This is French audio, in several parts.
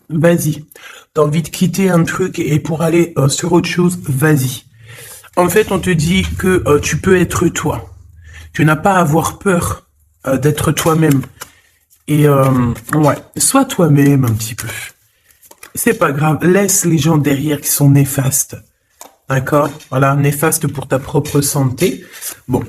vas-y. T'as envie de quitter un truc et pour aller sur autre chose, vas-y. En fait, on te dit que tu peux être toi. Tu n'as pas à avoir peur d'être toi-même. Et ouais, sois toi-même un petit peu. C'est pas grave, laisse les gens derrière qui sont néfastes. D'accord? Voilà, néfastes pour ta propre santé. Bon,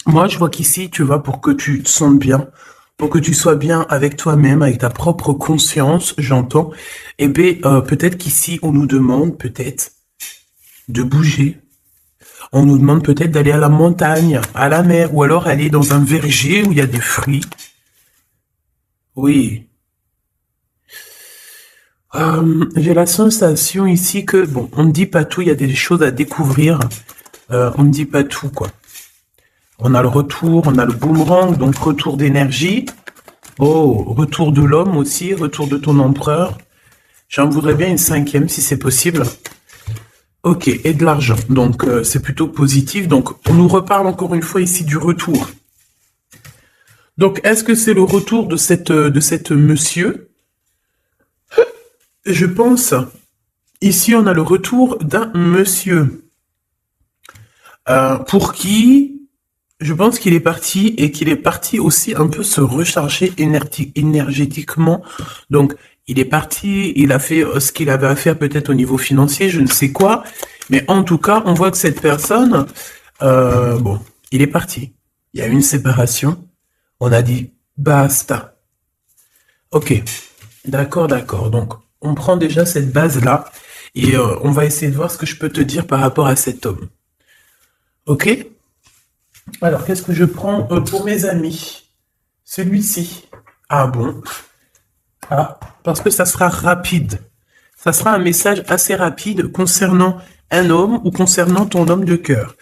moi je vois qu'ici, tu vas pour que tu te sentes bien, pour que tu sois bien avec toi-même, avec ta propre conscience, j'entends. Eh bien, peut-être qu'ici, on nous demande peut-être de bouger. On nous demande peut-être d'aller à la montagne, à la mer, ou alors aller dans un verger où il y a des fruits. Oui. J'ai la sensation ici que, bon, on ne dit pas tout, il y a des choses à découvrir. On ne dit pas tout, quoi. On a le retour, on a le boomerang, donc retour d'énergie. Oh, retour de l'homme aussi, retour de ton empereur. J'en voudrais bien une cinquième si c'est possible. Ok, et de l'argent, donc c'est plutôt positif. Donc on nous reparle encore une fois ici du retour. Donc est-ce que c'est le retour de cette monsieur? Je pense, ici on a le retour d'un monsieur pour qui je pense qu'il est parti et qu'il est parti aussi un peu se recharger énergétiquement. Donc il est parti, il a fait ce qu'il avait à faire peut-être au niveau financier, je ne sais quoi. Mais en tout cas, on voit que cette personne, bon, il est parti. Il y a eu une séparation. On a dit basta. Ok, d'accord, d'accord. Donc, on prend déjà cette base-là et on va essayer de voir ce que je peux te dire par rapport à cet homme. Ok? Alors, qu'est-ce que je prends pour mes amis? Celui-ci. Ah bon? Ah, parce que ça sera rapide. Ça sera un message assez rapide concernant un homme ou concernant ton homme de cœur.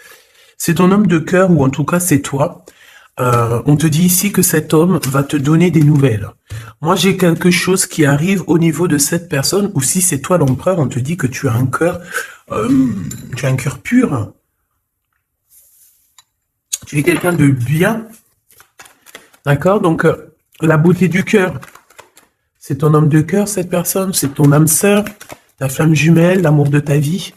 C'est ton homme de cœur ou en tout cas c'est toi. On te dit ici que cet homme va te donner des nouvelles. Moi j'ai quelque chose qui arrive au niveau de cette personne ou si c'est toi l'empereur, on te dit que tu as un cœur, tu as un cœur pur. Tu es quelqu'un de bien. D'accord? Donc la beauté du cœur. C'est ton homme de cœur, cette personne, c'est ton âme sœur, ta flamme jumelle, l'amour de ta vie.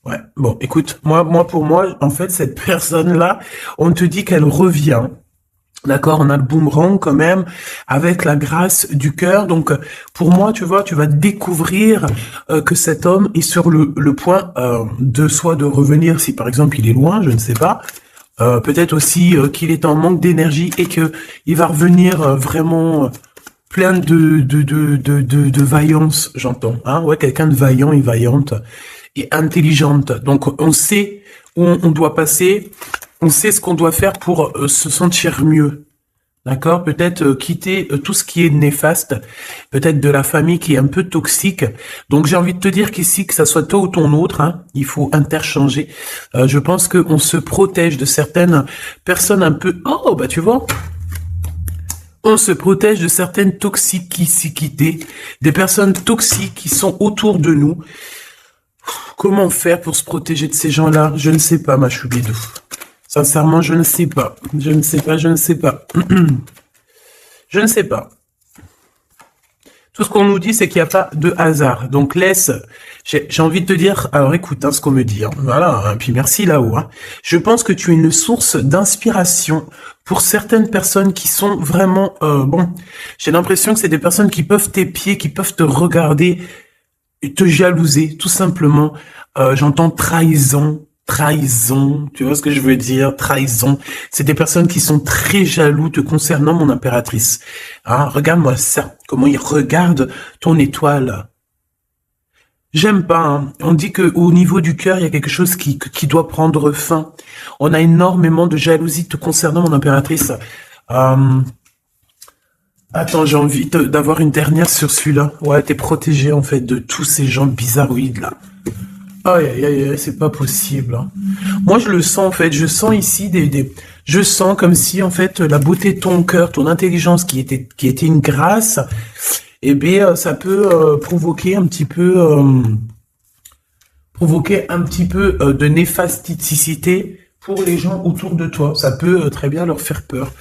Ouais, bon, écoute, pour moi, en fait, cette personne-là, on te dit qu'elle revient. D'accord, on a le boomerang quand même, avec la grâce du cœur. Donc, pour moi, tu vois, tu vas découvrir que cet homme est sur le point de soit de revenir, si par exemple il est loin, je ne sais pas. Peut-être aussi qu'il est en manque d'énergie et que il va revenir vraiment plein de vaillance, j'entends. Hein, ouais, quelqu'un de vaillant et vaillante et intelligente. Donc, on sait où on doit passer, on sait ce qu'on doit faire pour se sentir mieux. D'accord? Peut-être quitter tout ce qui est néfaste, peut-être de la famille qui est un peu toxique. Donc, j'ai envie de te dire qu'ici, que ça soit toi ou ton autre, hein, il faut interchanger. Je pense qu'on se protège de certaines personnes un peu... Oh, bah tu vois, on se protège de certaines toxicités, des personnes toxiques qui sont autour de nous. Comment faire pour se protéger de ces gens-là? Je ne sais pas, ma choubidou. Sincèrement, je ne sais pas. Je ne sais pas, je ne sais pas. Je ne sais pas. Tout ce qu'on nous dit, c'est qu'il n'y a pas de hasard. Donc laisse, j'ai envie de te dire, alors écoute hein, ce qu'on me dit. Hein. Voilà, hein, puis merci là-haut. Hein. Je pense que tu es une source d'inspiration pour certaines personnes qui sont vraiment... bon, j'ai l'impression que c'est des personnes qui peuvent t'épier, qui peuvent te regarder, et te jalouser, tout simplement. J'entends trahison, trahison, tu vois ce que je veux dire, trahison. C'est des personnes qui sont très jaloux te concernant, mon impératrice. Hein, regarde-moi ça, comment ils regardent ton étoile. J'aime pas. Hein. On dit que au niveau du cœur, il y a quelque chose qui doit prendre fin. On a énormément de jalousie te concernant, mon impératrice. Attends, j'ai envie d'avoir une dernière sur celui-là. Ouais, t'es protégé en fait de tous ces gens bizarroïdes là. Aïe, aïe, aïe, aïe, c'est pas possible. Hein. Moi, je le sens en fait. Je sens ici je sens comme si en fait la beauté de ton cœur, ton intelligence qui était une grâce, eh bien, ça peut provoquer un petit peu, de néfasticité pour les gens autour de toi. Ça peut très bien leur faire peur.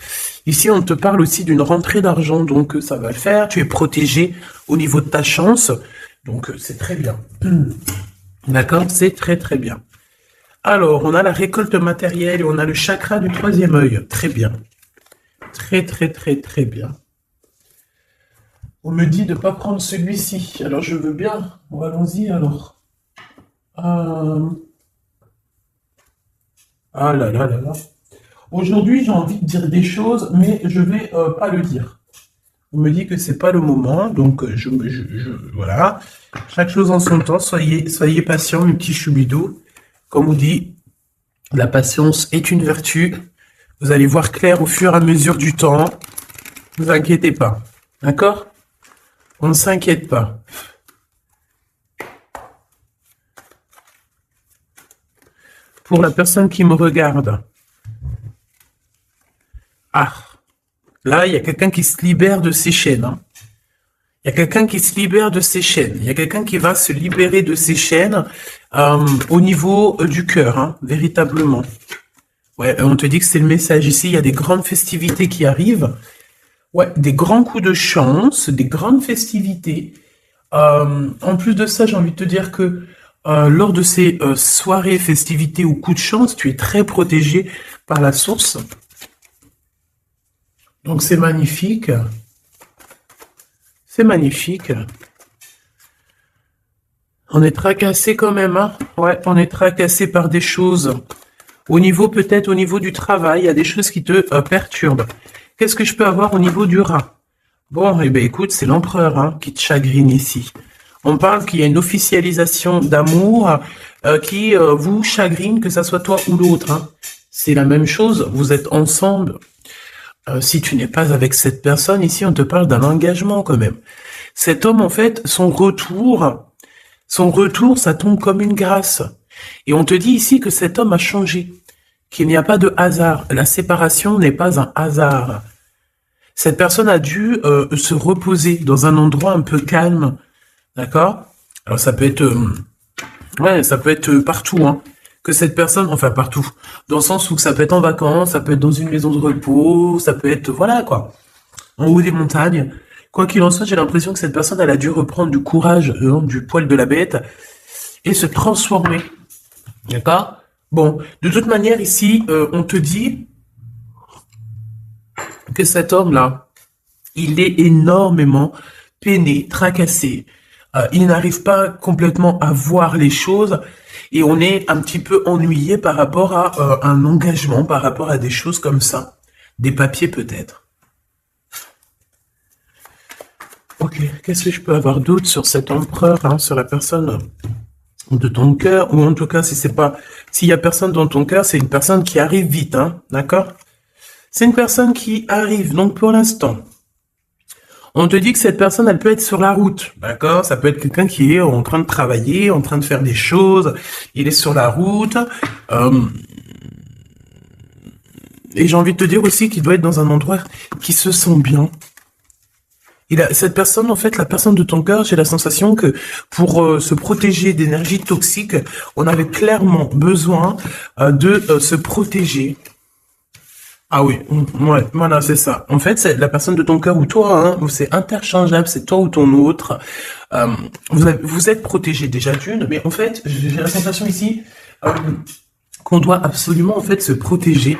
Ici, on te parle aussi d'une rentrée d'argent, donc ça va le faire. Tu es protégé au niveau de ta chance, donc c'est très bien. D'accord, c'est très très bien. Alors, on a la récolte matérielle et on a le chakra du troisième œil. Très bien. Très très très très bien. On me dit de ne pas prendre celui-ci. Alors, je veux bien. Allons-y alors. Ah là là là là. Aujourd'hui, j'ai envie de dire des choses, mais je vais pas le dire. On me dit que c'est pas le moment, donc voilà. Chaque chose en son temps. Soyez patient, mes petits choubidous. Comme on dit, la patience est une vertu. Vous allez voir clair au fur et à mesure du temps. Ne vous inquiétez pas. D'accord? On ne s'inquiète pas. Pour la personne qui me regarde. Ah, là, il y a quelqu'un qui se libère de ses chaînes. Hein. Il y a quelqu'un qui se libère de ses chaînes. Il y a quelqu'un qui va se libérer de ses chaînes au niveau du cœur, hein, véritablement. Ouais, on te dit que c'est le message ici. Il y a des grandes festivités qui arrivent. Ouais, des grands coups de chance, des grandes festivités. En plus de ça, j'ai envie de te dire que lors de ces soirées, festivités ou coups de chance, tu es très protégé par la source. Donc c'est magnifique. C'est magnifique. On est tracassé quand même, hein. Ouais, on est tracassé par des choses. Au niveau, peut-être au niveau du travail, il y a des choses qui te perturbent. Qu'est-ce que je peux avoir au niveau du rat? Bon, eh bien écoute, c'est l'empereur hein, qui te chagrine ici. On parle qu'il y a une officialisation d'amour qui vous chagrine, que ça soit toi ou l'autre. Hein. C'est la même chose, vous êtes ensemble. Si tu n'es pas avec cette personne, ici on te parle d'un engagement quand même. Cet homme, en fait, son retour, ça tombe comme une grâce. Et on te dit ici que cet homme a changé, qu'il n'y a pas de hasard. La séparation n'est pas un hasard. Cette personne a dû se reposer dans un endroit un peu calme, d'accord? Alors ça peut être, ouais, ça peut être partout, hein. Que cette personne, enfin partout, dans le sens où ça peut être en vacances, ça peut être dans une maison de repos, ça peut être, voilà quoi, en haut des montagnes. Quoi qu'il en soit, j'ai l'impression que cette personne, elle a dû reprendre du courage, du poil de la bête, et se transformer, d'accord? Bon, de toute manière, ici, on te dit que cet homme-là, il est énormément peiné, tracassé. Il n'arrive pas complètement à voir les choses et on est un petit peu ennuyé par rapport à un engagement, par rapport à des choses comme ça. Des papiers peut-être. Ok, qu'est-ce que je peux avoir d'autre sur cet empereur, hein, sur la personne de ton cœur, ou en tout cas, si c'est pas, s'il y a personne dans ton cœur, c'est une personne qui arrive vite, hein, d'accord? C'est une personne qui arrive, donc pour l'instant. On te dit que cette personne, elle peut être sur la route, d'accord? Ça peut être quelqu'un qui est en train de travailler, en train de faire des choses, il est sur la route, et j'ai envie de te dire aussi qu'il doit être dans un endroit qui se sent bien. Cette personne, en fait, la personne de ton cœur, j'ai la sensation que pour se protéger d'énergie toxique, on avait clairement besoin de se protéger. Ah oui, ouais, voilà, c'est ça. En fait, c'est la personne de ton cœur ou toi, hein, c'est interchangeable, c'est toi ou ton autre. Vous êtes protégé déjà d'une, mais en fait, j'ai la sensation ici qu'on doit absolument en fait se protéger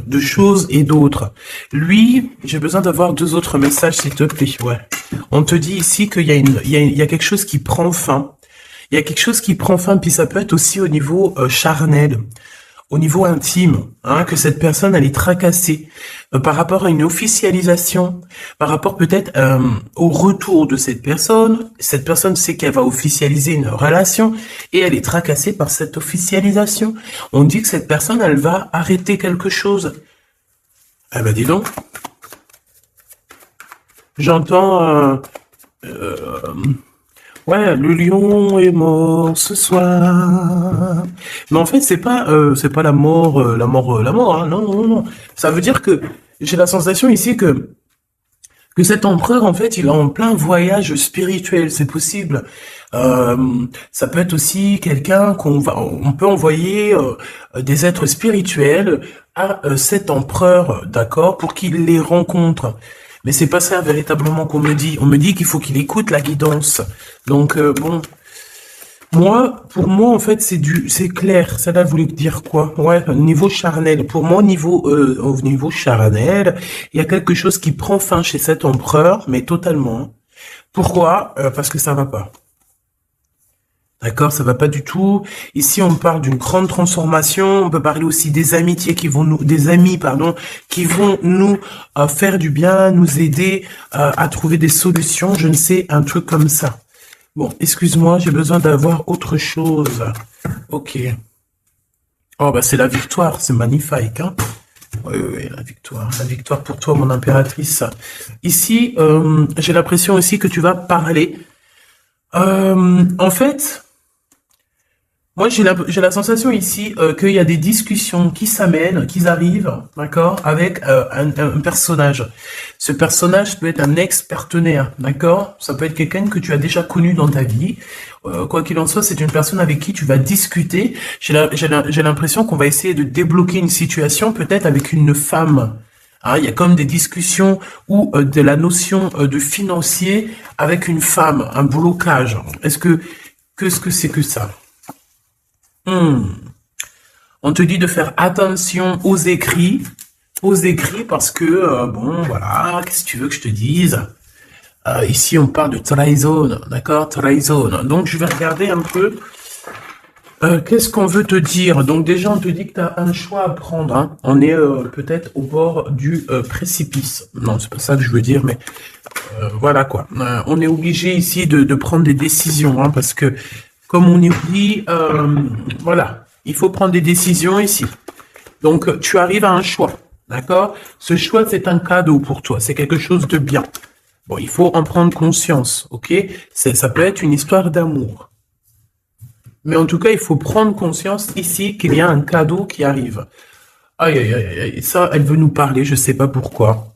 de choses et d'autres. Lui, j'ai besoin d'avoir 2 autres messages, s'il te plaît. Ouais. On te dit ici qu'il y a il y a quelque chose qui prend fin. Il y a quelque chose qui prend fin, puis ça peut être aussi au niveau charnel, au niveau intime, hein, que cette personne elle est tracassée par rapport à une officialisation, par rapport peut-être au retour de cette personne. Cette personne sait qu'elle va officialiser une relation et elle est tracassée par cette officialisation. On dit que cette personne elle va arrêter quelque chose. Eh ben dis donc, j'entends ouais, le lion est mort ce soir. Mais en fait, c'est pas la mort, la mort, hein. Non, non, non. Ça veut dire que j'ai la sensation ici que cet empereur, en fait, il est en plein voyage spirituel. C'est possible. Ça peut être aussi quelqu'un on peut envoyer des êtres spirituels à cet empereur, d'accord, pour qu'il les rencontre. Mais c'est pas ça véritablement qu'on me dit. On me dit qu'il faut qu'il écoute la guidance. Donc bon, pour moi en fait c'est clair. Ça là voulait dire quoi? Ouais, au niveau charnel. Pour moi au niveau charnel, il y a quelque chose qui prend fin chez cet empereur, mais totalement. Pourquoi? Parce que ça va pas. D'accord, ça va pas du tout. Ici, on parle d'une grande transformation. On peut parler aussi des amitiés des amis, pardon, qui vont nous faire du bien, nous aider à trouver des solutions. Je ne sais, un truc comme ça. Bon, excuse-moi, j'ai besoin d'avoir autre chose. Ok. Oh bah c'est la victoire, c'est magnifique, hein. Oui, oui, oui, la victoire pour toi, mon impératrice. Ici, j'ai l'impression aussi que tu vas parler. En fait. Moi, j'ai la sensation ici qu'il y a des discussions qui s'amènent, qui arrivent, d'accord, avec un personnage. Ce personnage peut être un ex-partenaire, d'accord. Ça peut être quelqu'un que tu as déjà connu dans ta vie. Quoi qu'il en soit, c'est une personne avec qui tu vas discuter. J'ai l'impression qu'on va essayer de débloquer une situation, peut-être avec une femme. Hein, il y a comme des discussions ou de la notion de financier avec une femme, un blocage. Qu'est-ce que c'est que ça? On te dit de faire attention aux écrits parce que, bon, voilà, qu'est-ce que tu veux que je te dise? Ici, on parle de trahison, d'accord? Trahison. Donc, je vais regarder un peu, qu'est-ce qu'on veut te dire? Donc, déjà, on te dit que tu as un choix à prendre, hein. On est peut-être au bord du précipice. Non, c'est pas ça que je veux dire, mais voilà quoi. On est obligé ici de prendre des décisions, hein, parce que comme on est dit, voilà, il faut prendre des décisions ici. Donc, tu arrives à un choix, d'accord? Ce choix, c'est un cadeau pour toi, c'est quelque chose de bien. Bon, il faut en prendre conscience, ok? Ça peut être une histoire d'amour. Mais en tout cas, il faut prendre conscience ici qu'il y a un cadeau qui arrive. Aïe, aïe, aïe, aïe, ça, elle veut nous parler, je sais pas pourquoi.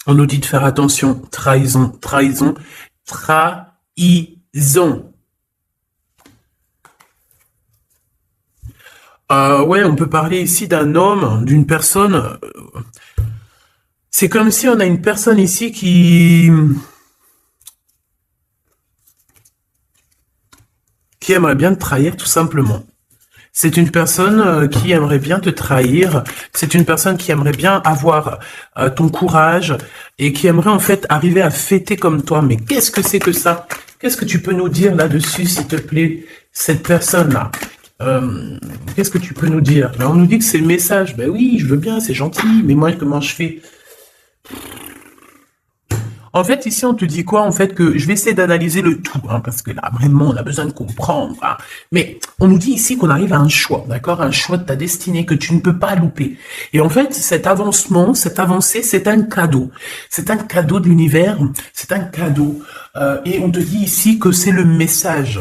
On nous dit de faire attention, trahison, trahison, trahison. Ouais, on peut parler ici d'un homme, d'une personne. C'est comme si on a une personne ici qui aimerait bien te trahir tout simplement. C'est une personne qui aimerait bien te trahir. C'est une personne qui aimerait bien avoir ton courage et qui aimerait en fait arriver à fêter comme toi. Mais qu'est-ce que c'est que ça? Qu'est-ce que tu peux nous dire là-dessus, s'il te plaît, cette personne-là? Qu'est-ce que tu peux nous dire? Là, on nous dit que c'est le message. Ben oui, je veux bien, c'est gentil, mais moi, comment je fais? En fait, ici, on te dit quoi? En fait, que je vais essayer d'analyser le tout, hein, parce que là, vraiment, on a besoin de comprendre. Hein. Mais on nous dit ici qu'on arrive à un choix, d'accord? Un choix de ta destinée que tu ne peux pas louper. Et en fait, cet avancement, cette avancée, c'est un cadeau. C'est un cadeau de l'univers, c'est un cadeau. Et on te dit ici que c'est le message.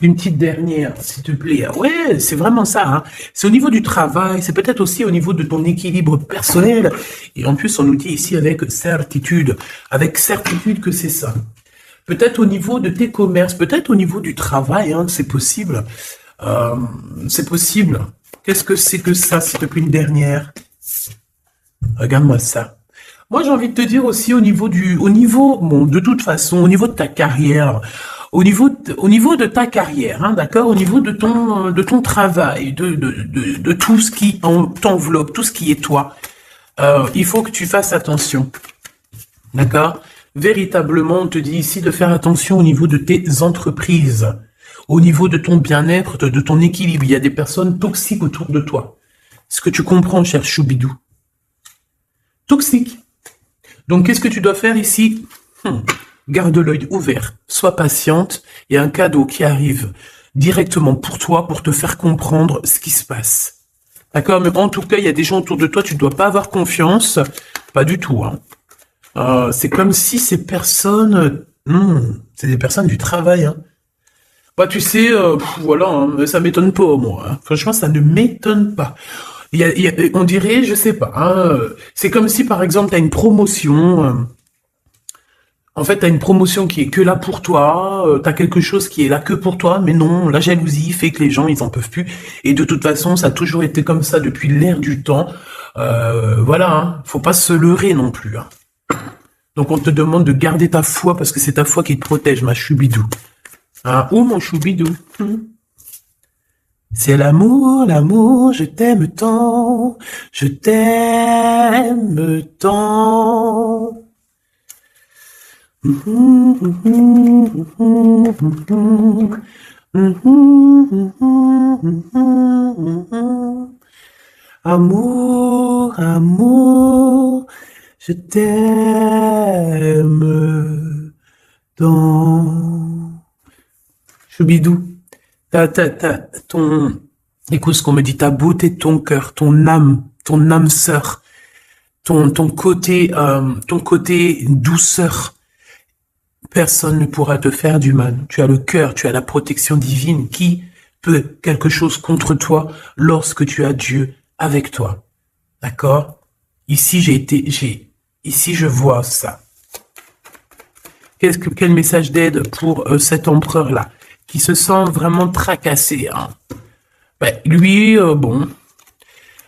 Une petite dernière, s'il te plaît. Ouais, c'est vraiment ça. Hein. C'est au niveau du travail, c'est peut-être aussi au niveau de ton équilibre personnel. Et en plus, on nous dit ici avec certitude que c'est ça. Peut-être au niveau de tes commerces, peut-être au niveau du travail, hein, c'est possible. C'est possible. Qu'est-ce que c'est que ça, s'il te plaît, une dernière? Regarde-moi ça. Moi, j'ai envie de te dire aussi bon, de toute façon, au niveau de ta carrière, au niveau de ta carrière, hein, d'accord, au niveau de ton travail, de tout ce qui t'enveloppe, tout ce qui est toi, il faut que tu fasses attention, d'accord. Véritablement, on te dit ici de faire attention au niveau de tes entreprises, au niveau de ton bien-être, de ton équilibre. Il y a des personnes toxiques autour de toi. Est-ce que tu comprends, cher Choubidou? Toxique. Donc, qu'est-ce que tu dois faire ici? Garde l'œil ouvert, sois patiente, il y a un cadeau qui arrive directement pour toi, pour te faire comprendre ce qui se passe. D'accord? Mais en tout cas, il y a des gens autour de toi, tu ne dois pas avoir confiance. Pas du tout. Hein. C'est comme si ces personnes... c'est des personnes du travail. Hein. Bah, tu sais, voilà, hein, ça m'étonne pas, moi. Hein. Franchement, ça ne m'étonne pas. On dirait, je sais pas, hein, c'est comme si, par exemple, tu as une promotion... En fait, t'as une promotion qui est que là pour toi, t'as quelque chose qui est là que pour toi, mais non, la jalousie fait que les gens, ils en peuvent plus. Et de toute façon, ça a toujours été comme ça depuis l'ère du temps. Voilà, hein, faut pas se leurrer non plus. Hein. Donc on te demande de garder ta foi parce que c'est ta foi qui te protège, ma choubidou. Hein, ou mon choubidou. C'est l'amour, l'amour, je t'aime tant, je t'aime tant. Amour, amour, je t'aime tant. Choubidou, écoute ce qu'on me dit, ta beauté de ton cœur, ton âme sœur, ton côté douceur. Personne ne pourra te faire du mal. Tu as le cœur, tu as la protection divine. Qui peut quelque chose contre toi lorsque tu as Dieu avec toi? D'accord? Ici, ici, je vois ça. Quel message d'aide pour cet empereur-là, qui se sent vraiment tracassé, hein? Ben, lui, bon,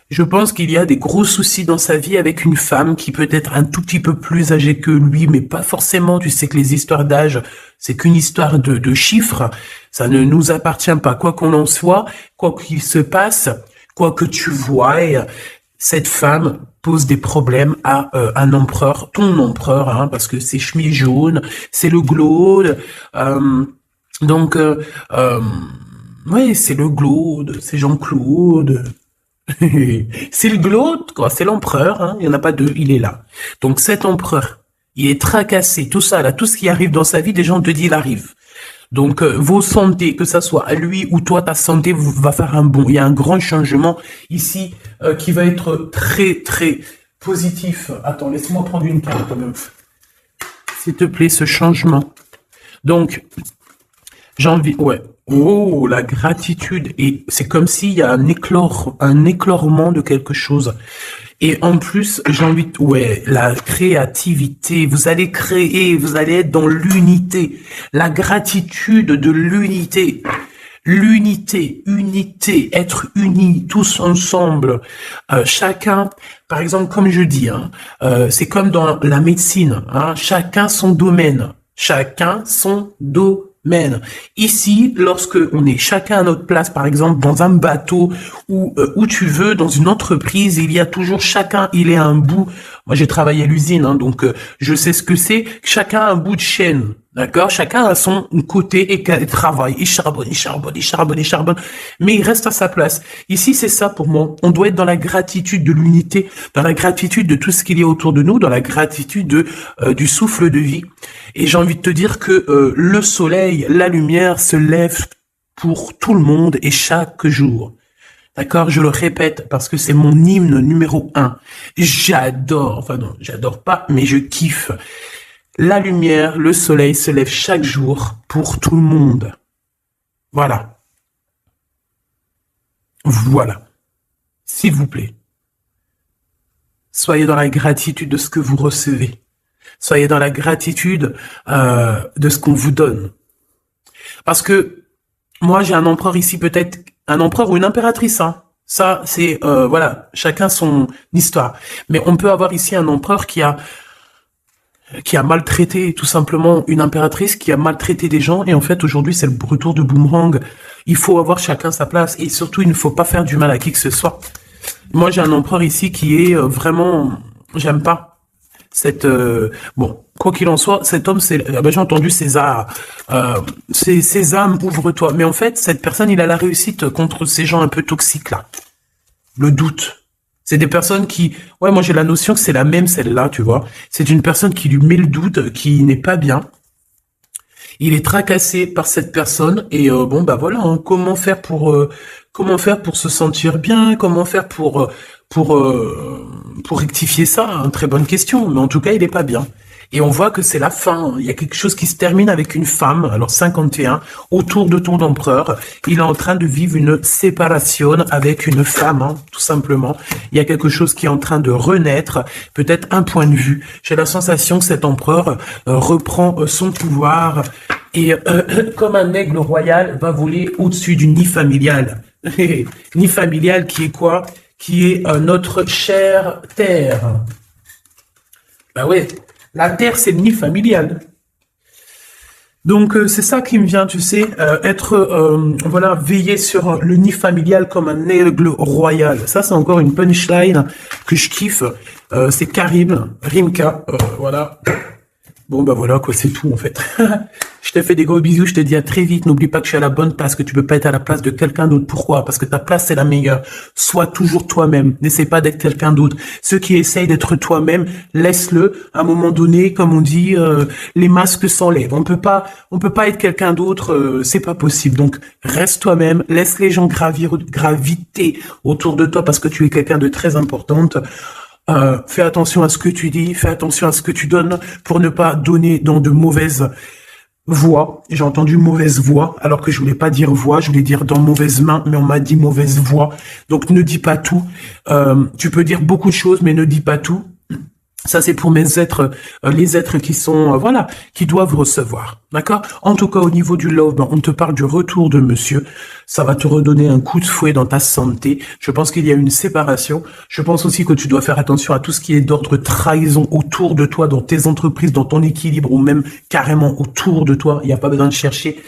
je pense qu'il y a des gros soucis dans sa vie avec une femme qui peut être un tout petit peu plus âgée que lui, mais pas forcément. Tu sais que les histoires d'âge, c'est qu'une histoire de chiffres. Ça ne nous appartient pas. Quoi qu'on en soit, quoi qu'il se passe, quoi que tu vois, cette femme pose des problèmes à un empereur, ton empereur, hein, parce que c'est chemise jaune, c'est le glaude. Donc, oui, c'est le glaude, c'est Jean-Claude. C'est le glaude, quoi, c'est l'empereur, hein, il n'y en a pas deux, il est là. Donc cet empereur, il est tracassé, tout ça, là, tout ce qui arrive dans sa vie, des gens te disent, il arrive. Donc vos santé, que ça soit à lui ou toi, ta santé va faire un bond. Il y a un grand changement ici qui va être très, très positif. Attends, laisse-moi prendre une carte, s'il te plaît, ce changement. Donc, j'ai envie, ouais. Oh, la gratitude. Et c'est comme s'il y a un éclorement de quelque chose. Et en plus, j'ai envie de, ouais, la créativité. Vous allez créer, vous allez être dans l'unité. La gratitude de l'unité. L'unité, unité, être unis, tous ensemble. Chacun, par exemple, comme je dis, hein, c'est comme dans la médecine, hein, chacun son domaine. Chacun son domaine. Ici, lorsque on est chacun à notre place, par exemple dans un bateau ou où tu veux, dans une entreprise, il y a toujours chacun, il est à un bout. Moi, j'ai travaillé à l'usine, hein, donc je sais ce que c'est. Chacun a un bout de chaîne, d'accord? Chacun a son côté et travaille. Il charbonne, il charbonne, il charbonne, il charbonne, mais il reste à sa place. Ici, c'est ça pour moi. On doit être dans la gratitude de l'unité, dans la gratitude de tout ce qu'il y a autour de nous, dans la gratitude du souffle de vie. Et j'ai envie de te dire que le soleil, la lumière se lève pour tout le monde et chaque jour. D'accord? Je le répète parce que c'est mon hymne numéro 1. J'adore, enfin non, j'adore pas, mais je kiffe. La lumière, le soleil se lève chaque jour pour tout le monde. Voilà. Voilà. S'il vous plaît. Soyez dans la gratitude de ce que vous recevez. Soyez dans la gratitude de ce qu'on vous donne. Parce que moi, j'ai un empereur ici, peut-être un empereur ou une impératrice. Hein. Ça, c'est, voilà, chacun son histoire. Mais on peut avoir ici un empereur qui a maltraité tout simplement une impératrice, qui a maltraité des gens. Et en fait, aujourd'hui, c'est le retour de boomerang. Il faut avoir chacun sa place. Et surtout, il ne faut pas faire du mal à qui que ce soit. Moi, j'ai un empereur ici qui est vraiment... J'aime pas. Bon, quoi qu'il en soit, cet homme, j'ai entendu César, Sésame, ouvre-toi. Mais en fait, cette personne, il a la réussite contre ces gens un peu toxiques, là. Le doute. C'est des personnes qui, ouais, moi j'ai la notion que c'est la même, celle-là, tu vois. C'est une personne qui lui met le doute, qui n'est pas bien. Il est tracassé par cette personne, et bon, bah voilà, hein, comment faire pour se sentir bien, comment faire pour rectifier ça, hein, très bonne question, mais en tout cas, il est pas bien. Et on voit que c'est la fin. Il y a quelque chose qui se termine avec une femme, alors 51, autour de ton empereur. Il est en train de vivre une séparation avec une femme, hein, tout simplement. Il y a quelque chose qui est en train de renaître, peut-être un point de vue. J'ai la sensation que cet empereur reprend son pouvoir et comme un aigle royal va voler au-dessus du nid familial. Nid familial qui est quoi? Qui est notre chère terre. Bah ouais, la terre c'est le nid familial. Donc c'est ça qui me vient, tu sais, voilà, veiller sur le nid familial comme un aigle royal. Ça c'est encore une punchline que je kiffe. C'est Karim, Rimka, voilà. Bon bah voilà quoi, c'est tout en fait. Je te fais des gros bisous, je te dis à très vite. N'oublie pas que je suis à la bonne place, que tu peux pas être à la place de quelqu'un d'autre. Pourquoi? Parce que ta place c'est la meilleure. Sois toujours toi-même. N'essaie pas d'être quelqu'un d'autre. Ceux qui essayent d'être toi-même, laisse-le. À un moment donné, comme on dit, les masques s'enlèvent. On peut pas être quelqu'un d'autre. C'est pas possible. Donc reste toi-même. Laisse les gens graviter autour de toi parce que tu es quelqu'un de très importante. Fais attention à ce que tu dis, fais attention à ce que tu donnes pour ne pas donner dans de mauvaises voix. J'ai entendu mauvaise voix, alors que je voulais pas dire voix, je voulais dire dans mauvaise main, mais on m'a dit mauvaise voix. Donc ne dis pas tout. Tu peux dire beaucoup de choses, mais ne dis pas tout. Ça, c'est pour mes êtres, les êtres qui sont, voilà, qui doivent recevoir. D'accord? En tout cas, au niveau du love, ben, on te parle du retour de monsieur. Ça va te redonner un coup de fouet dans ta santé. Je pense qu'il y a une séparation. Je pense aussi que tu dois faire attention à tout ce qui est d'ordre trahison autour de toi, dans tes entreprises, dans ton équilibre, ou même carrément autour de toi. Il n'y a pas besoin de chercher.